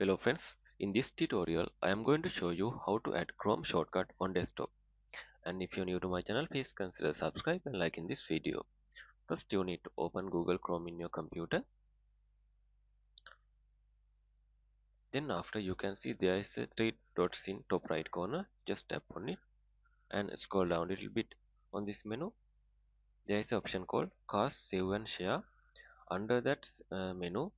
Hello friends, in this tutorial I am going to show you how to add Chrome shortcut on desktop. And if you're new to my channel, please consider subscribe and liking this video. First you need to open Google Chrome in your computer. Then after you can see there is a three dots in top right corner. Just tap on it and scroll down a little bit on this menu. There is an option called cast, save and share. Under that menu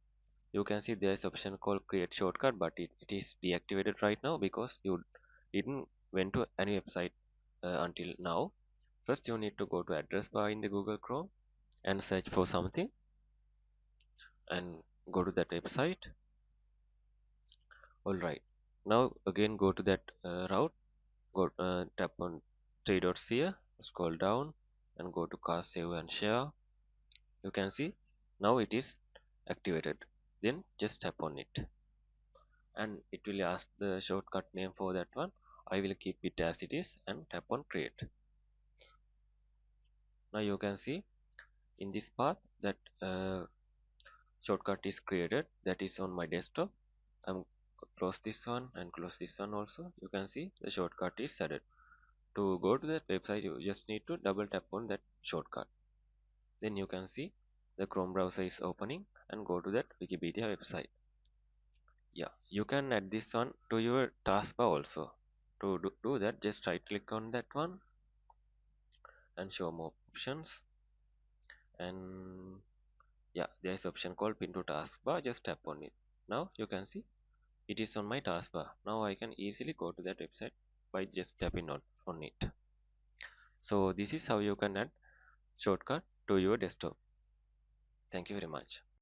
you can see there is option called create shortcut, but it is deactivated right now because you didn't went to any website until now. First you need to go to address bar in the Google Chrome and search for something and go to that website. Alright, now again go to that route, go tap on three dots here, scroll down and go to cast, save and share. You can see now it is activated. Then just tap on it and it will ask the shortcut name for that one. I will keep it as it is and tap on create. Now you can see in this path that shortcut is created, that is on my desktop. I'm close this one and close this one also. You can see the shortcut is added. To go to that website you just need to double tap on that shortcut. Then you can see the Chrome browser is opening and go to that Wikipedia website. Yeah, you can add this one to your taskbar also. To do that, just right click on that one and show more options. And yeah, there is option called pin to taskbar. Just tap on it. Now you can see it is on my taskbar. Now I can easily go to that website by just tapping on it. So this is how you can add shortcut to your desktop. Thank you very much.